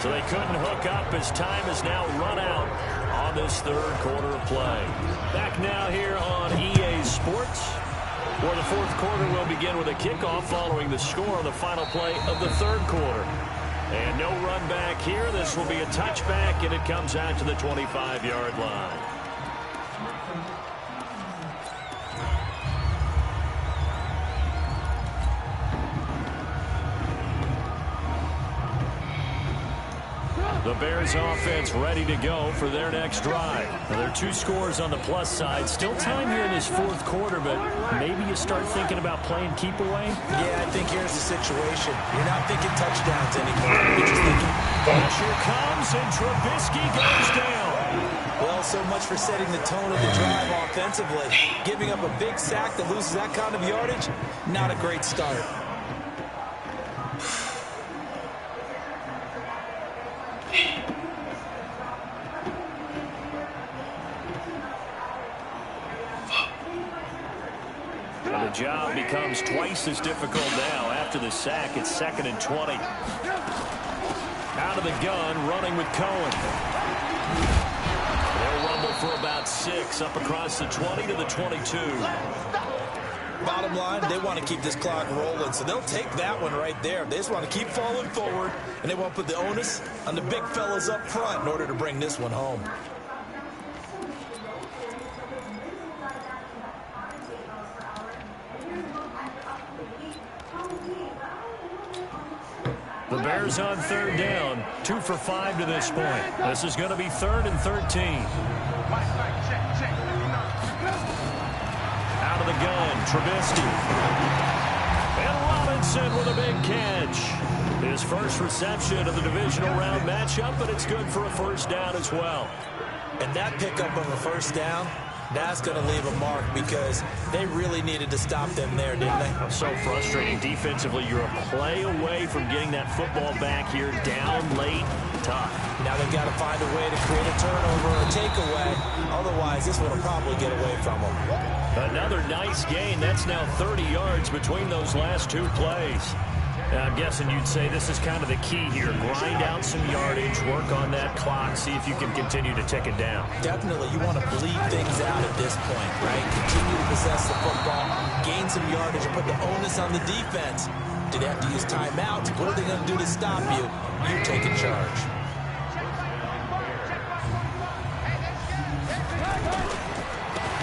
So they couldn't hook up as time is now run out on this third quarter of play. Back now here on EA Sports, where the fourth quarter will begin with a kickoff following the score on the final play of the third quarter. And no run back here. This will be a touchback, and it comes out to the 25-yard line. The Bears offense ready to go for their next drive. Now, there are 2 scores on the plus side. Still time here in this fourth quarter, but maybe you start thinking about playing keep away? Yeah, I think here's the situation. You're not thinking touchdowns anymore. You're just thinking, pressure comes, and Trubisky goes down. Well, so much for setting the tone of the drive offensively. Giving up a big sack that loses that kind of yardage, not a great start. And the job becomes twice as difficult now. After the sack, it's 2nd and 20. Out of the gun, running with Cohen. They'll rumble for about 6 up across the 20 to the 22. Bottom line, they want to keep this clock rolling, so they'll take that one right there. They just want to keep falling forward, and they want to put the onus on the big fellas up front in order to bring this one home. The Bears on 3rd down, 2 for 5 to this point. This is going to be 3rd and 13. Out of the gun, Trubisky. And Robinson with a big catch. His first reception of the divisional round matchup, but it's good for a first down as well. And that pickup of a first down, that's going to leave a mark because they really needed to stop them there, didn't they? So frustrating defensively. You're a play away from getting that football back here down late. Tough. Now they've got to find a way to create a turnover or a takeaway. Otherwise, this one will probably get away from them. Another nice gain. That's now 30 yards between those last 2 plays. Now, I'm guessing you'd say this is kind of the key here. Grind out some yardage, work on that clock, see if you can continue to tick it down. Definitely, you want to bleed things out at this point, right? Continue to possess the football, gain some yardage, and put the onus on the defense. Do they have to use timeouts? What are they going to do to stop you? You take in charge.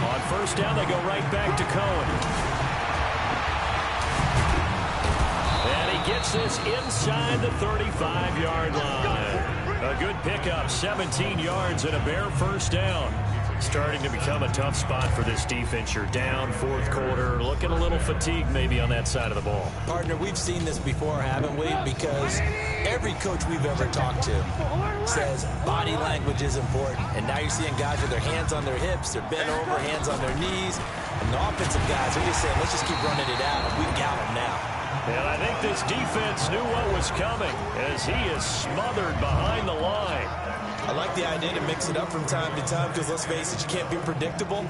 On first down, they go right back to Cohen. And he gets this inside the 35-yard line. A good pickup, 17 yards and a Bear first down. Starting to become a tough spot for this defense. You're down 4th quarter, looking a little fatigued maybe on that side of the ball. Partner, we've seen this before, haven't we? Because every coach we've ever talked to says body language is important. And now you're seeing guys with their hands on their hips, they're bent over, hands on their knees. And the offensive guys are just saying, let's just keep running it out. We got them now. And I think this defense knew what was coming as he is smothered behind the line. I like the idea to mix it up from time to time because, let's face it, you can't be predictable.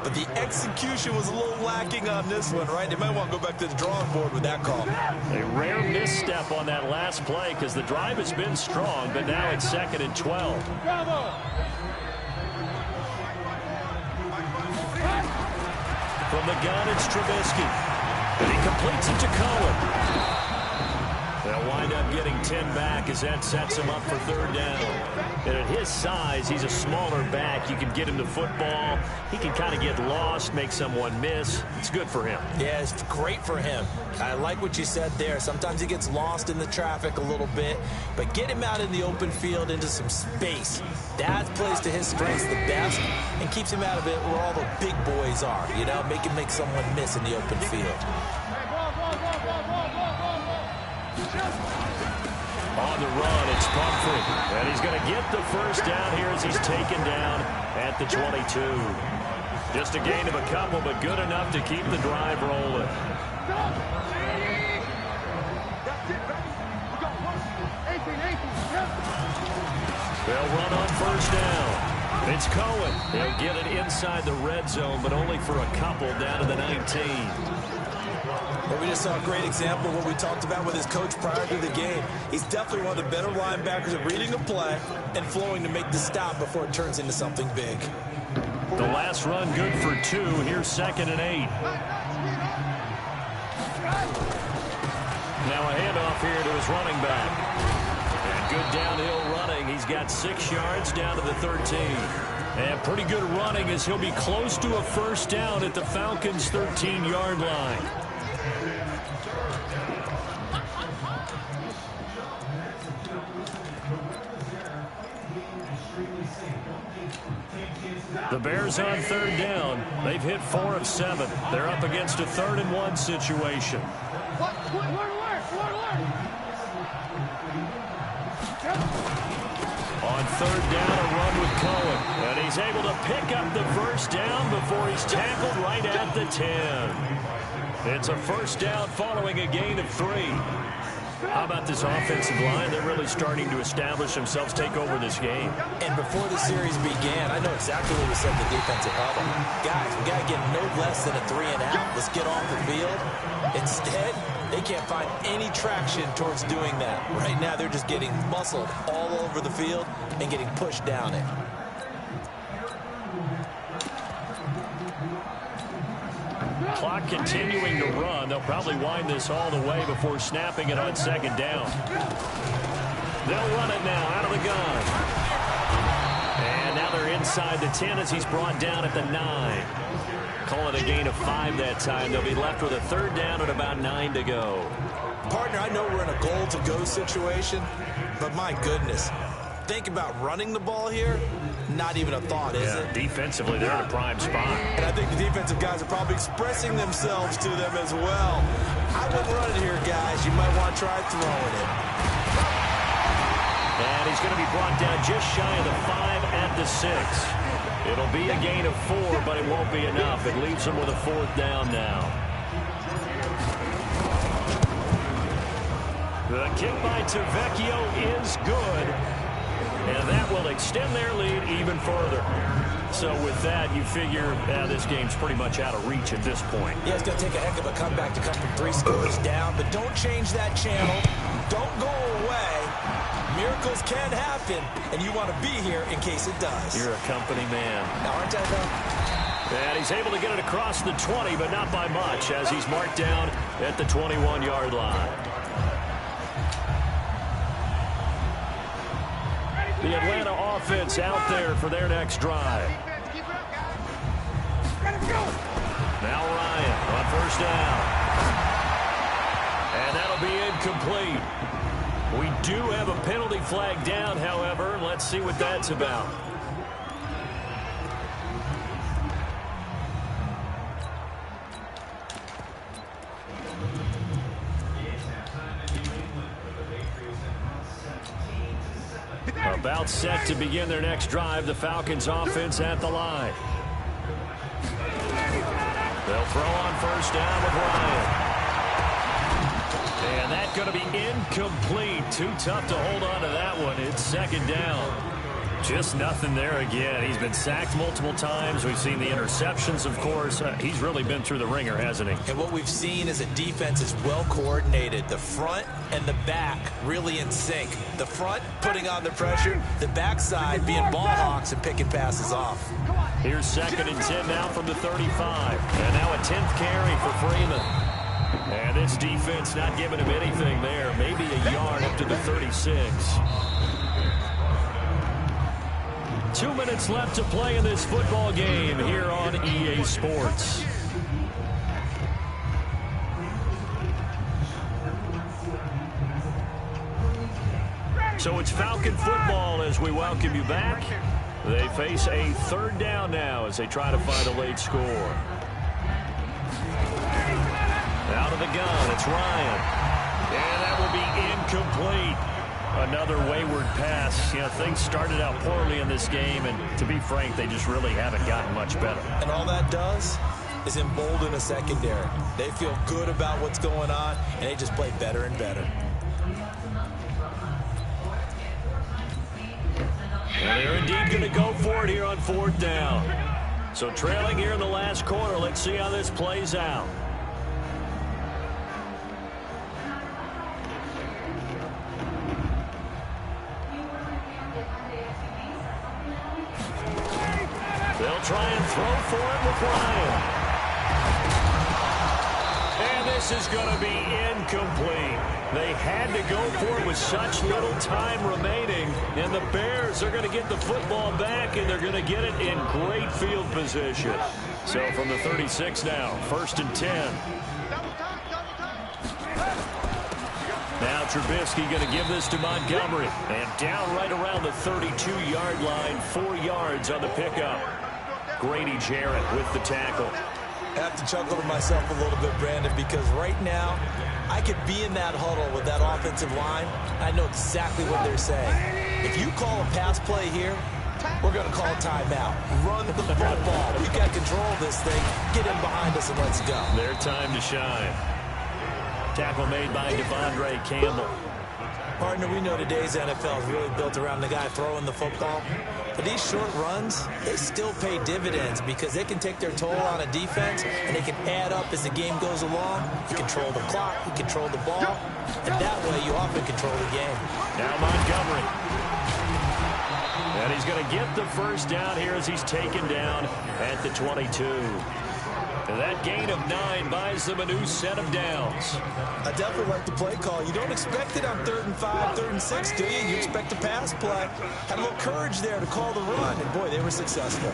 But the execution was a little lacking on this one, right? They might want to go back to the drawing board with that call. A rare misstep on that last play because the drive has been strong, but now it's 2nd and 12. Bravo. From the gun, it's Trubisky. And he completes it to Cohen. They'll wind up getting 10 back as that sets him up for 3rd down. And at his size, he's a smaller back. You can get him to football. He can kind of get lost, make someone miss. It's good for him. Yeah, it's great for him. I like what you said there. Sometimes he gets lost in the traffic a little bit, but get him out in the open field into some space. That plays to his strengths the best and keeps him out of it where all the big boys are, you know, make someone miss in the open field. On the run, it's Pumphrey. And he's going to get the first down here as he's taken down at the 22. Just a gain of a couple, but good enough to keep the drive rolling. They'll run on first down. It's Cohen. He'll get it inside the red zone, but only for a couple down to the 19. Well, we just saw a great example of what we talked about with his coach prior to the game. He's definitely one of the better linebackers at reading a play and flowing to make the stop before it turns into something big. The last run good for 2. Here's 2nd and 8. Now a handoff here to his running back. And good downhill running. He's got 6 yards down to the 13. And pretty good running as he'll be close to a first down at the Falcons' 13-yard line. The Bears on 3rd down. They've hit 4 of 7. They're up against a 3rd and 1 situation. On 3rd down, a run with Cohen. And he's able to pick up the first down before he's tackled right at the 10. It's a first down following a gain of 3. How about this offensive line? They're really starting to establish themselves, take over this game. And before the series began, I know exactly what we said to the defensive huddle. Guys, we got to get no less than a 3 and out. Let's get off the field. Instead, they can't find any traction towards doing that. Right now, they're just getting muscled all over the field and getting pushed down it. clock continuing to run. They'll probably wind this all the way before snapping it on second down. They'll run it now out of the gun. And now they're inside the 10 as he's brought down at the 9. Call it a gain of 5 that time. They'll be left with a third down and about 9 to go. Partner, I know we're in a goal-to-go situation, but my goodness, think about running the ball here. Not even a thought, is it? Defensively, they're in a prime spot. And I think the defensive guys are probably expressing themselves to them as well. I wouldn't run it here, guys. You might want to try throwing it. And he's going to be brought down just shy of the 5 at the 6. It'll be a gain of 4, but it won't be enough. It leaves him with a fourth down now. The kick by Tavecchio is good. And that will extend their lead even further. So with that, you figure this game's pretty much out of reach at this point. Yeah, it's going to take a heck of a comeback to come from 3 scores down, but don't change that channel. Don't go away. Miracles can happen, and you want to be here in case it does. You're a company man. Now, aren't I, though? And he's able to get it across the 20, but not by much, as he's marked down at the 21-yard line. The Atlanta offense out there for their next drive. Now Ryan on first down. And that'll be incomplete. We do have a penalty flag down, however. Let's see what that's about. About set to begin their next drive. The Falcons offense at the line. They'll throw on first down with Ryan. And that's going to be incomplete. Too tough to hold on to that one. It's second down. Just nothing there again. He's been sacked multiple times. We've seen the interceptions, of course. He's really been through the ringer, hasn't he? And what we've seen is a defense is well coordinated. The front and the back really in sync. The front putting on the pressure. The backside being ball hawks and picking passes off. Here's 2nd and 10 now from the 35. And now a 10th carry for Freeman. And this defense not giving him anything there. Maybe a yard up to the 36. 2 minutes left to play in this football game here on EA Sports. So it's Falcon football as we welcome you back. They face a third down now as they try to find a late score. Out of the gun, it's Ryan. And that will be incomplete. Another wayward pass. You know, things started out poorly in this game, and to be frank, they just really haven't gotten much better. And all that does is embolden a secondary. They feel good about what's going on, and they just play better and better. And they're indeed going to go for it here on fourth down. So trailing here in the last quarter, let's see how this plays out. They'll try and throw for it with Ryan. And this is going to be incomplete. They had to go for it with such little time remaining. And the Bears are going to get the football back, and they're going to get it in great field position. So from the 36 now, 1st and 10. Now Trubisky going to give this to Montgomery. And down right around the 32-yard line, 4 yards on the pickup. Grady Jarrett with the tackle. I have to chuckle to myself a little bit, Brandon, because right now I could be in that huddle with that offensive line. I know exactly what they're saying. If you call a pass play here, we're going to call a timeout. Run the football. We got control of this thing. Get in behind us and let's go. Their time to shine. Tackle made by Devondre Campbell. Partner, we know today's NFL is really built around the guy throwing the football. But these short runs, they still pay dividends because they can take their toll on a defense and they can add up as the game goes along. You control the clock, you control the ball, and that way you often control the game. Now Montgomery. And he's going to get the first down here as he's taken down at the 22. And that gain of 9 buys them a new set of downs. I definitely like the play call. You don't expect it on 3rd and 5, 3rd and 6, do you? You expect a pass play. Had a little courage there to call the run, and boy, they were successful.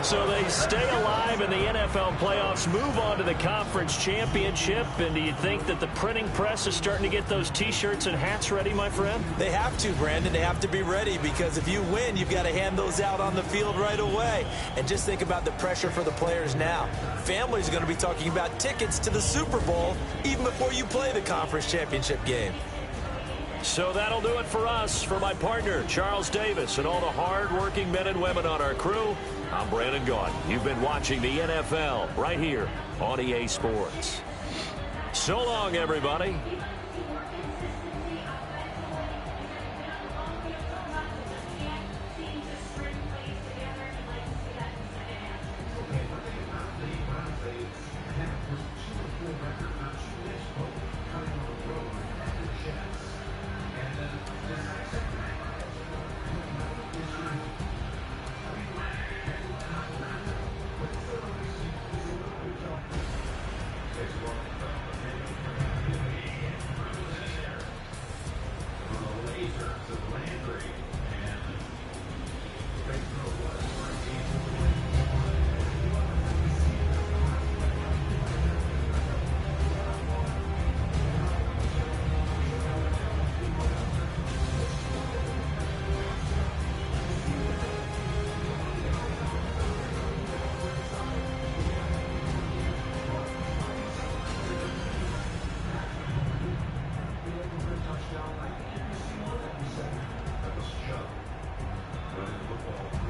So they stay alive in the NFL playoffs, move on to the conference championship. And do you think that the printing press is starting to get those T-shirts and hats ready, my friend? They have to, Brandon. They have to be ready, because if you win, you've got to hand those out on the field right away. And just think about the pressure for the players now. Families are going to be talking about tickets to the Super Bowl even before you play the conference championship game. So that'll do it for us. For my partner, Charles Davis, and all the hard-working men and women on our crew, I'm Brandon Gaudin. You've been watching the NFL right here on EA Sports. So long, everybody. Football.